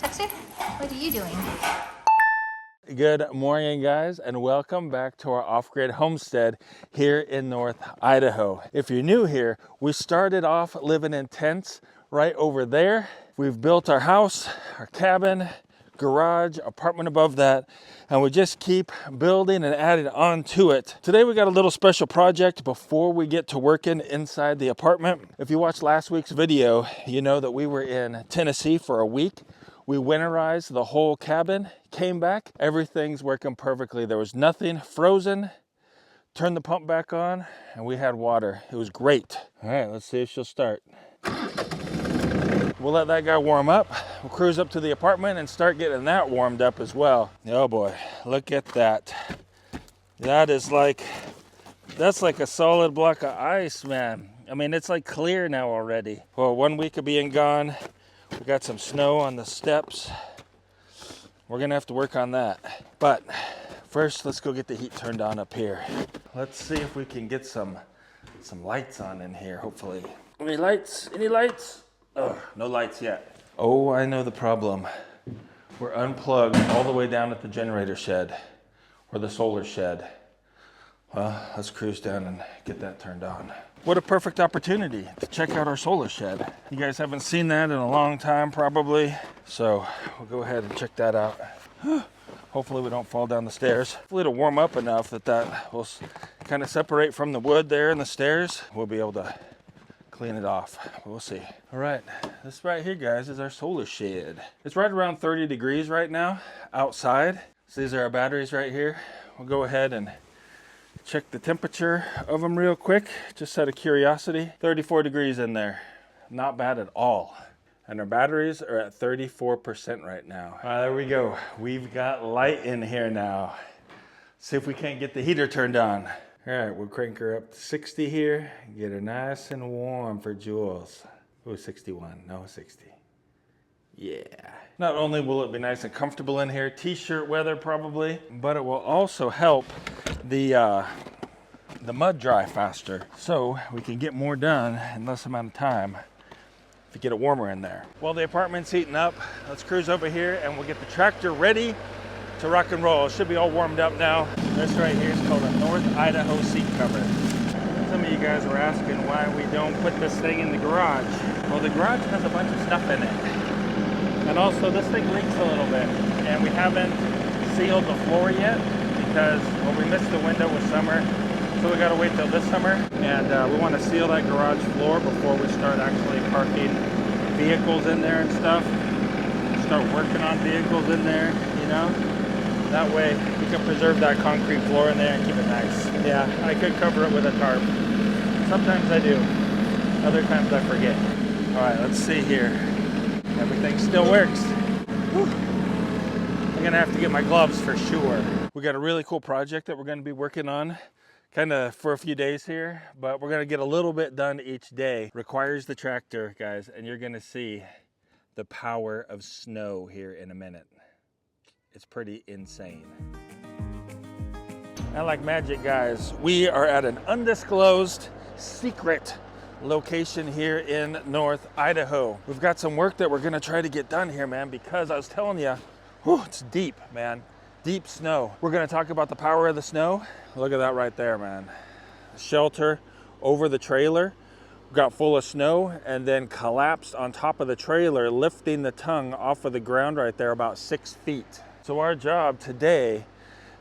Texas, what are you doing? Good morning, guys, and welcome back to our off-grid homestead here in North Idaho. If you're new here, we started off living in tents right over there. We've built our house, our cabin, garage, apartment above that, and we just keep building and adding on to it. Today we got a little special project before we get to working inside the apartment. If you watched last week's video, you know that we were in Tennessee for a week. We winterized the whole cabin, came back, everything's working perfectly. There was nothing frozen. Turned the pump back on and we had water. It was great. All right, let's see if she'll start. We'll let that guy warm up. We'll cruise up to the apartment and start getting that warmed up as well. Oh boy, look at that. That's like a solid block of ice, man. I mean, it's like clear now already. Well, 1 week of being gone, we got some snow on the steps. We're gonna have to work on that. But first, let's go get the heat turned on up here. Let's see if we can get some lights on in here, hopefully. Any lights? Any lights? Oh, no lights yet. Oh, I know the problem. We're unplugged all the way down at the generator shed, or the solar shed. Well, let's cruise down and get that turned on. What a perfect opportunity to check out our solar shed. You guys haven't seen that in a long time, probably. So we'll go ahead and check that out. Hopefully we don't fall down the stairs. Hopefully it'll warm up enough that will kind of separate from the wood there and the stairs. We'll be able to clean it off. We'll see. All right, this right here, guys, is our solar shed. It's right around 30 degrees right now outside. So these are our batteries right here. We'll go ahead and check the temperature of them real quick, just out of curiosity. 34 degrees in there. Not bad at all. And our batteries are at 34% right now. There we go. We've got light in here now. See if we can't get the heater turned on. All right, we'll crank her up to 60 here. Get her nice and warm for Jules. Oh, 61, no 60. Yeah. Not only will it be nice and comfortable in here, t-shirt weather probably, but it will also help the mud dry faster. So we can get more done in less amount of time if you get it warmer in there. While the apartment's heating up, let's cruise over here and we'll get the tractor ready to rock and roll. It should be all warmed up now. This right here is called a North Idaho seat cover. Some of you guys were asking why we don't put this thing in the garage. Well, the garage has a bunch of stuff in it. And also this thing leaks a little bit. And we haven't sealed the floor yet because, well, we missed the window with summer. So we gotta wait till this summer. And we wanna seal that garage floor before we start actually parking vehicles in there and stuff. Start working on vehicles in there, you know? That way we can preserve that concrete floor in there and keep it nice. Yeah, I could cover it with a tarp. Sometimes I do. Other times I forget. All right, let's see here. Everything still works. Whew. I'm gonna have to get my gloves for sure. We got a really cool project that we're gonna be working on kind of for a few days here, but we're gonna get a little bit done each day. Requires the tractor, guys, and you're gonna see the power of snow here in a minute. It's pretty insane. And like magic, guys, we are at an undisclosed secret location here in North Idaho. We've got some work that we're gonna try to get done here, man, because I was telling you, it's deep, man. Deep snow. We're gonna talk about the power of the snow. Look at that right there, man. The shelter over the trailer got full of snow and then collapsed on top of the trailer, lifting the tongue off of the ground right there about 6 feet. So our job today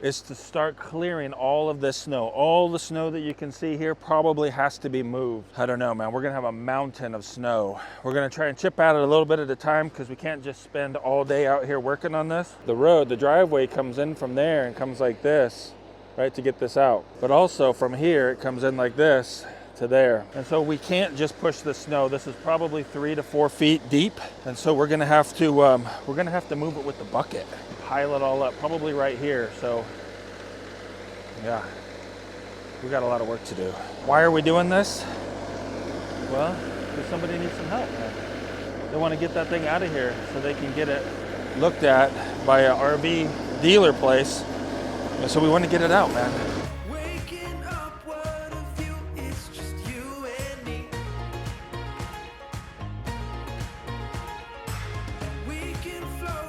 is to start clearing all of this snow. All the snow that you can see here probably has to be moved. I don't know, man. We're gonna have a mountain of snow. We're gonna try and chip at it a little bit at a time because we can't just spend all day out here working on this. The driveway comes in from there and comes like this, right, to get this out. But also from here, it comes in like this to there. And so we can't just push the snow. This is probably 3 to 4 feet deep. And so we're gonna have to move it with the bucket. Pile it all up, probably right here. So yeah, we got a lot of work to do. Why are we doing this? Well, because somebody needs some help, man. They want to get that thing out of here so they can get it looked at by an RV dealer place. And so we want to get it out, man. We can flow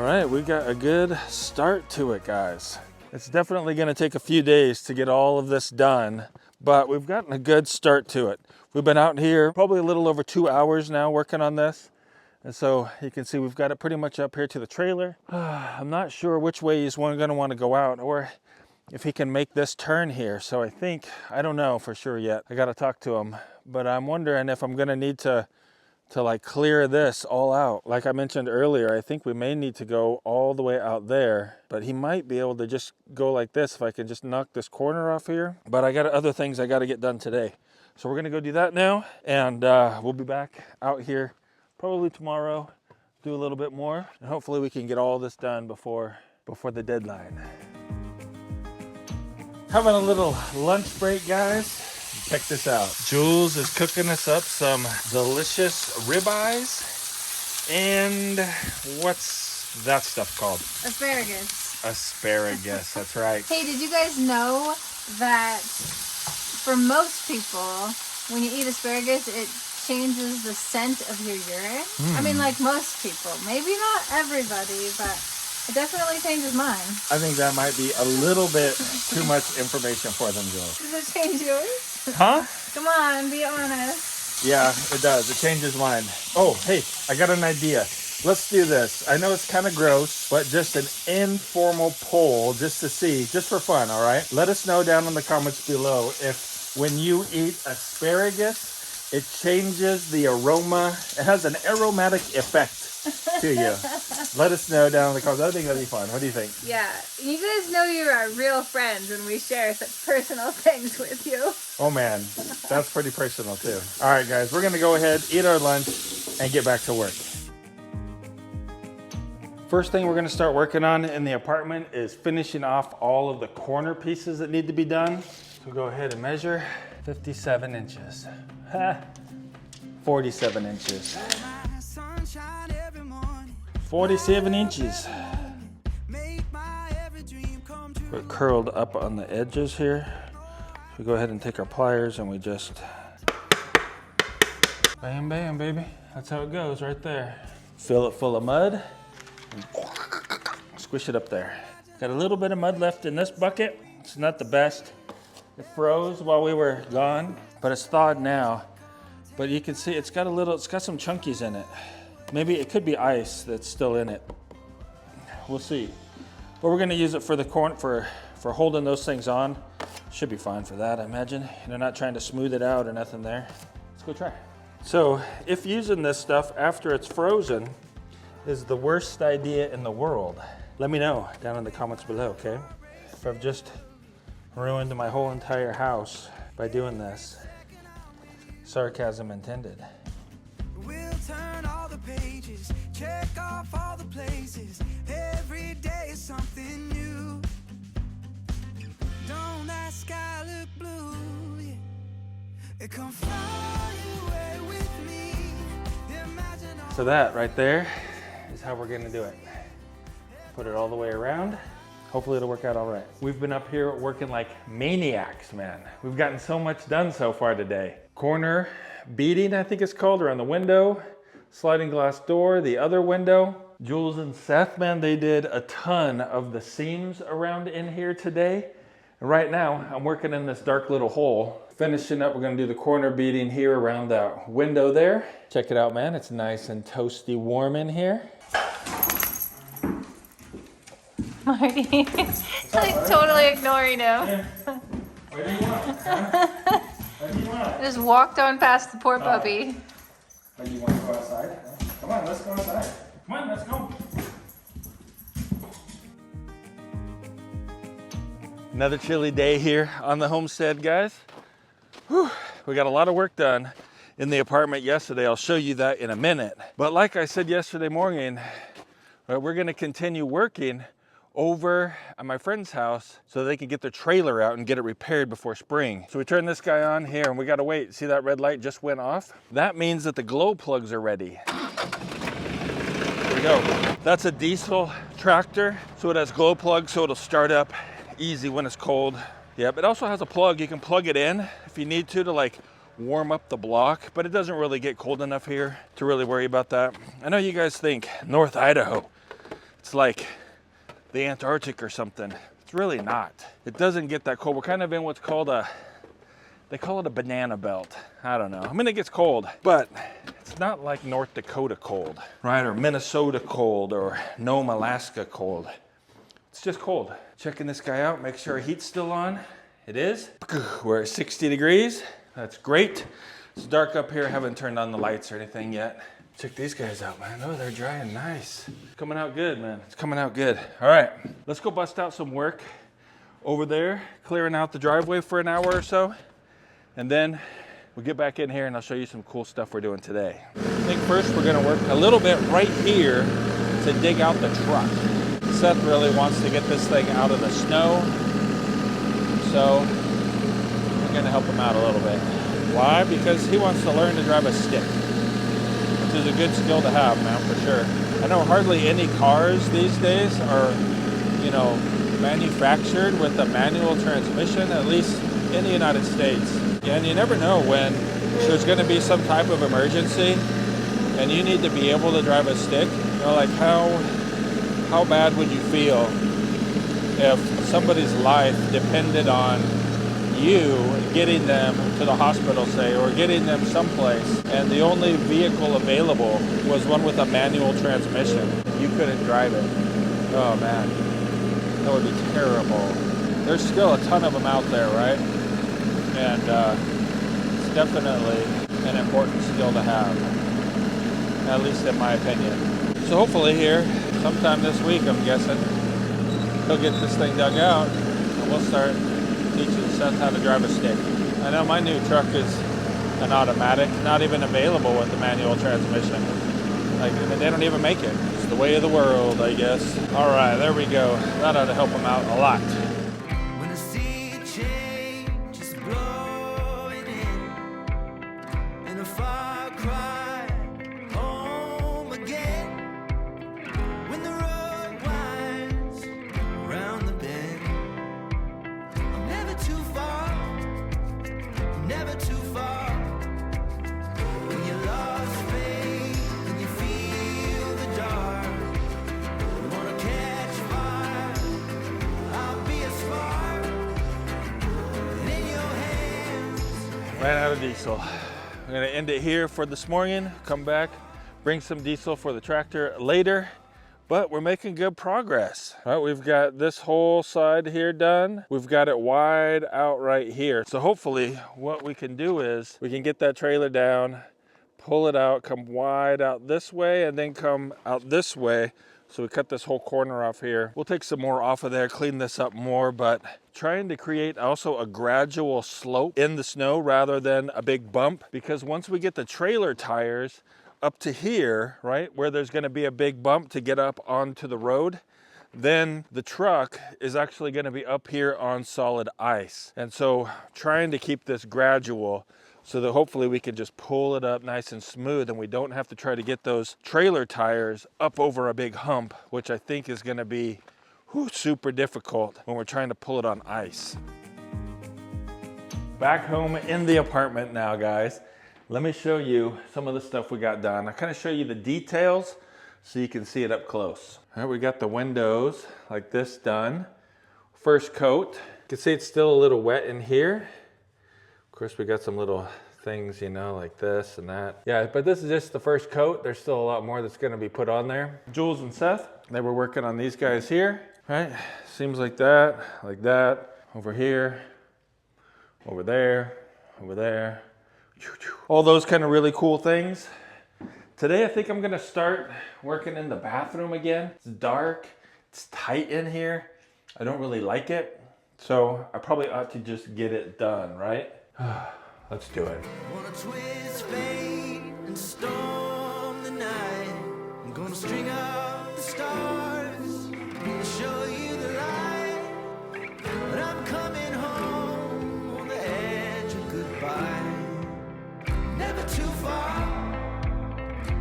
right, we got a good start to it, guys. It's definitely gonna take a few days to get all of this done, but we've gotten a good start to it. We've been out here probably a little over 2 hours now working on this. And so you can see we've got it pretty much up here to the trailer. I'm not sure which way he's gonna wanna go out or if he can make this turn here. So I don't know for sure yet. I gotta talk to him, but I'm wondering if I'm gonna need to like clear this all out. Like I mentioned earlier, I think we may need to go all the way out there, but he might be able to just go like this if I can just knock this corner off here. But I got other things I gotta get done today. So we're gonna go do that now, and we'll be back out here probably tomorrow, do a little bit more, and hopefully we can get all this done before the deadline. Having a little lunch break, guys. Check this out. Jules is cooking us up some delicious ribeyes. And what's that stuff called? Asparagus. Asparagus, that's right. Hey, did you guys know that for most people, when you eat asparagus, it changes the scent of your urine? I mean, like most people. Maybe not everybody, but it definitely changes mine. I think that might be a little bit too much information for them, Jules. Does it change yours? Huh? Come on, be honest. Yeah, it does. It changes mine. Oh, hey, I got an idea. Let's do this. I know it's kind of gross, but just an informal poll just to see, just for fun, all right? Let us know down in the comments below if when you eat asparagus, it changes the aroma. It has an aromatic effect to you. Let us know down in the comments. I think that'd be fun. What do you think? Yeah, you guys know you're our real friends when we share such personal things with you. Oh man, that's pretty personal too. All right, guys, we're gonna go ahead, eat our lunch, and get back to work. First thing we're gonna start working on in the apartment is finishing off all of the corner pieces that need to be done. So go ahead and measure 57 inches. 47 inches. 47 inches. We're curled up on the edges here. We go ahead and take our pliers and we just bam, bam, baby. That's how it goes right there. Fill it full of mud and squish it up there. Got a little bit of mud left in this bucket. It's not the best. It froze while we were gone, but it's thawed now. But you can see it's got some chunkies in it. Maybe it could be ice that's still in it. We'll see. But we're gonna use it for the corn, for holding those things on. Should be fine for that, I imagine. They're not trying to smooth it out or nothing there. Let's go try. So if using this stuff after it's frozen is the worst idea in the world, let me know down in the comments below, okay? If I've just ruined my whole entire house by doing this. Sarcasm intended. We'll turn all the pages, check off all the places. Every day is something new. Don't that sky look blue? Yeah. Come fly away with me. Imagine all. So that right there is how we're gonna do it. Put it all the way around. Hopefully it'll work out all right. We've been up here working like maniacs, man. We've gotten so much done so far today. Corner beading, I think it's called, around the window. Sliding glass door, the other window. Jules and Seth, man, they did a ton of the seams around in here today. And right now, I'm working in this dark little hole. Finishing up, we're gonna do the corner beading here around that window there. Check it out, man. It's nice and toasty warm in here. Marty, like totally ignoring him. What do you want? Huh? What do you want? Just walked on past the poor puppy. Oh, you want to go outside? Come on, let's go outside. Come on, let's go. Another chilly day here on the homestead, guys. Whew, we got a lot of work done in the apartment yesterday. I'll show you that in a minute. But like I said yesterday morning, we're gonna continue working over at my friend's house so they can get their trailer out and get it repaired before spring. So we turn this guy on here and we gotta wait. See that red light just went off? That means that the glow plugs are ready. There we go. That's a diesel tractor, so it has glow plugs so it'll start up easy when it's cold. Yep, it also has a plug. You can plug it in if you need to like warm up the block, but it doesn't really get cold enough here to really worry about that. I know you guys think North Idaho, it's like the Antarctic or something. It's really not. It doesn't get that cold. We're kind of in what's called they call it a banana belt. I don't know. I mean, it gets cold, but it's not like North Dakota cold, right? Or Minnesota cold, or Nome, Alaska cold. It's just cold. Checking this guy out, make sure our heat's still on. It is. We're at 60 degrees. That's great. It's dark up here. I haven't turned on the lights or anything yet. Check these guys out, man. Oh, they're drying nice. Coming out good, man. It's coming out good. All right, let's go bust out some work over there, clearing out the driveway for an hour or so. And then we'll get back in here and I'll show you some cool stuff we're doing today. I think first we're gonna work a little bit right here to dig out the truck. Seth really wants to get this thing out of the snow, so we're gonna help him out a little bit. Why? Because he wants to learn to drive a stick, which is a good skill to have, man, for sure. I know hardly any cars these days are, you know, manufactured with a manual transmission, at least in the United States. And you never know when there's going to be some type of emergency and you need to be able to drive a stick. You know, like how bad would you feel if somebody's life depended on you getting them to the hospital, say, or getting them someplace, and the only vehicle available was one with a manual transmission? You couldn't drive it. Oh man, that would be terrible. There's still a ton of them out there, right? And it's definitely an important skill to have, at least in my opinion. So hopefully here, sometime this week, I'm guessing, he'll get this thing dug out and we'll start teaching Seth how to drive a stick. I know my new truck is an automatic, not even available with the manual transmission. Like, they don't even make it. It's the way of the world, I guess. All right, there we go. That ought to help him out a lot. When I see change is blowing in, and a far cry home again. When the road winds around the bend, I'm never too far, never too far. When you lost faith and you feel the dark, you wanna catch fire, I'll be a spark, and in your hands. Ran out of diesel. I'm gonna end it here for this morning, come back, bring some diesel for the tractor later, but we're making good progress. All right, we've got this whole side here done. We've got it wide out right here. So hopefully what we can do is we can get that trailer down, pull it out, come wide out this way, and then come out this way. So we cut this whole corner off here. We'll take some more off of there, clean this up more, but trying to create also a gradual slope in the snow rather than a big bump, because once we get the trailer tires up to here, right, where there's gonna be a big bump to get up onto the road, then the truck is actually gonna be up here on solid ice. And so trying to keep this gradual so that hopefully we can just pull it up nice and smooth and we don't have to try to get those trailer tires up over a big hump, which I think is gonna be super difficult when we're trying to pull it on ice. Back home in the apartment now, guys. Let me show you some of the stuff we got done. I kind of show you the details so you can see it up close. All right, we got the windows like this done. First coat. You can see it's still a little wet in here. Of course, we got some little things, you know, like this and that. Yeah, but this is just the first coat. There's still a lot more that's gonna be put on there. Jules and Seth, they were working on these guys here, right? Seems like that, over here, over there, over there. All those kind of really cool things. Today, I think I'm gonna start working in the bathroom again. It's dark, it's tight in here. I don't really like it. So I probably ought to just get it done, right? Let's do it. Wanna twist fate and storm the night. I'm gonna string up the stars. I'm gonna show you the light. But I'm coming home on the edge of goodbye. Never too far.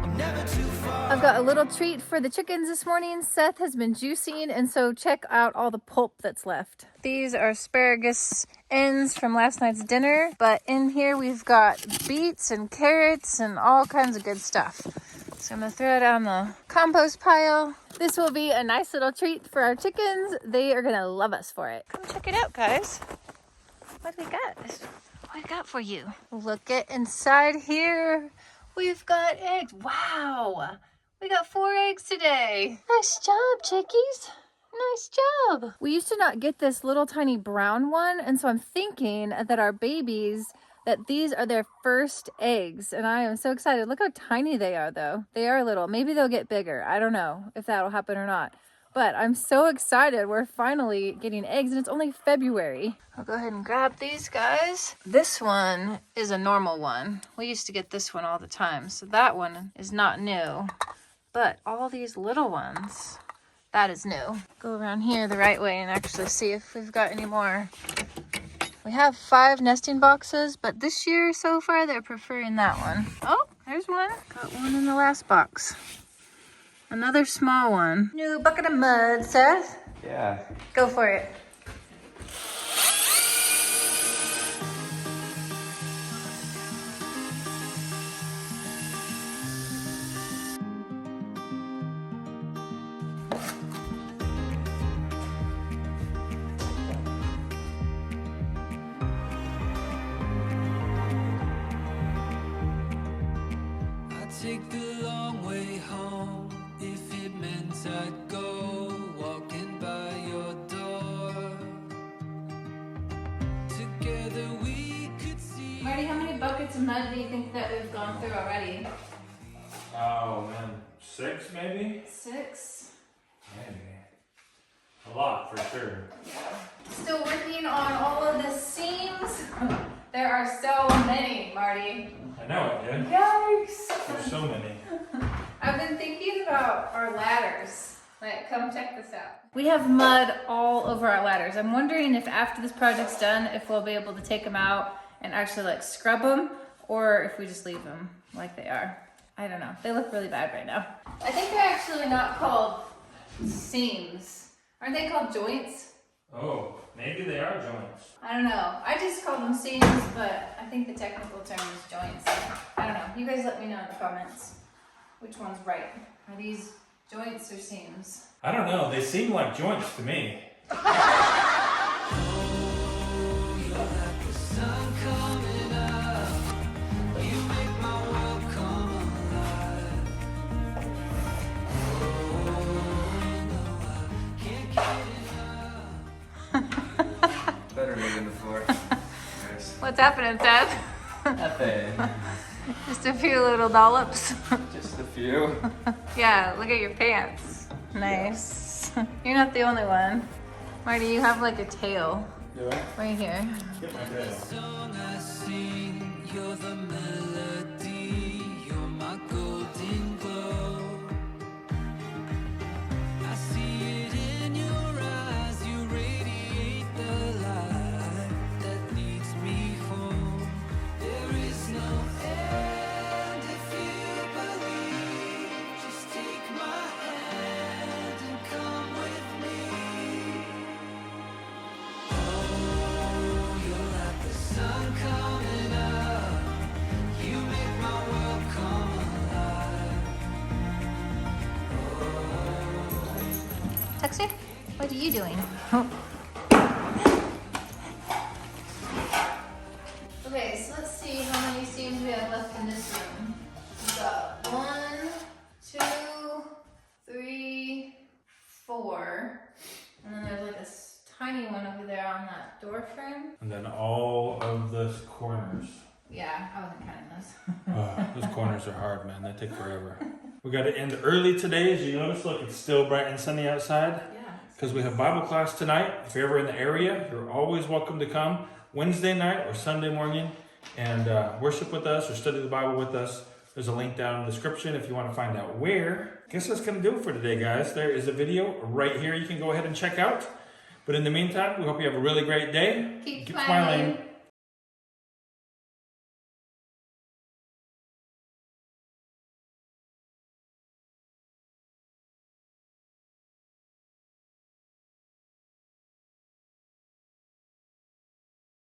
I'm never too far. I've got a little treat for the chickens this morning. Seth has been juicing, and so check out all the pulp that's left. These are asparagus ends from last night's dinner, but in here we've got beets and carrots and all kinds of good stuff. So I'm gonna throw it on the compost pile. This will be a nice little treat for our chickens. They are gonna love us for it. Come check it out, guys. What do we got? What I got for you? Look at inside here. We've got eggs. Wow. We got 4 eggs today. Nice job, chickies. Nice job. We used to not get this little tiny brown one, and so I'm thinking that our babies, that these are their first eggs, and I am so excited. Look how tiny they are, though. They are little. Maybe they'll get bigger. I don't know if that'll happen or not, but I'm so excited. We're finally getting eggs, and it's only February. I'll go ahead and grab these guys. This one is a normal one. We used to get this one all the time, so that one is not new, but all these little ones, that is new. Go around here the right way and actually see if we've got any more. We have 5 nesting boxes, but this year so far they're preferring that one. Oh, there's one. Got one in the last box. Another small one. New bucket of mud, Seth. Yeah. Go for it. Take the long way home if it meant I'd go walking by your door. Together we could see. Marty, how many buckets of mud do you think that we've gone through already? Oh man, 6 maybe? 6. Maybe. A lot for sure. Still working on all of the seams. There are so many, Marty. I know it, dude. Yikes! There's so many. I've been thinking about our ladders. Like, come check this out. We have mud all over our ladders. I'm wondering if after this project's done, if we'll be able to take them out and actually like scrub them, or if we just leave them like they are. I don't know. They look really bad right now. I think they're actually not called seams. Aren't they called joints? Oh, maybe they are joints. I don't know. I just call them seams, but I think the technical term is joints. I don't know. You guys let me know in the comments which one's right. Are these joints or seams? I don't know. They seem like joints to me. Better than in the floor. Nice. What's happening, Seth? Nothing. Just a few little dollops. Just a few. Yeah, look at your pants. Nice. You're not the only one. Marty, you have like a tail Do I? right here. Get my tail. Song I sing, you're the melody, you're my golden glow. I see it in your eyes, you radiate the light that leads me home. There is no end if you believe. Just take my hand and come with me. Oh, you're like the sun coming up. You make my world come alive. Tuxer, what are you doing? Okay, so let's see how many seams we have left in this room. We've got 1, 2, 3, 4. And then there's like a tiny one over there on that door frame. And then all of the corners. Yeah, I wasn't counting those. Those corners are hard, man. They take forever. We got to end early today. As you notice, look, it's still bright and sunny outside. Yeah. Because we have Bible class tonight. If you're ever in the area, you're always welcome to come Wednesday night or Sunday morning and worship with us or study the Bible with us. There's a link down in the description if you want to find out where. Guess that's going to do it for today, guys. There is a video right here you can go ahead and check out. But in the meantime, we hope you have a really great day. Keep smiling. smiling.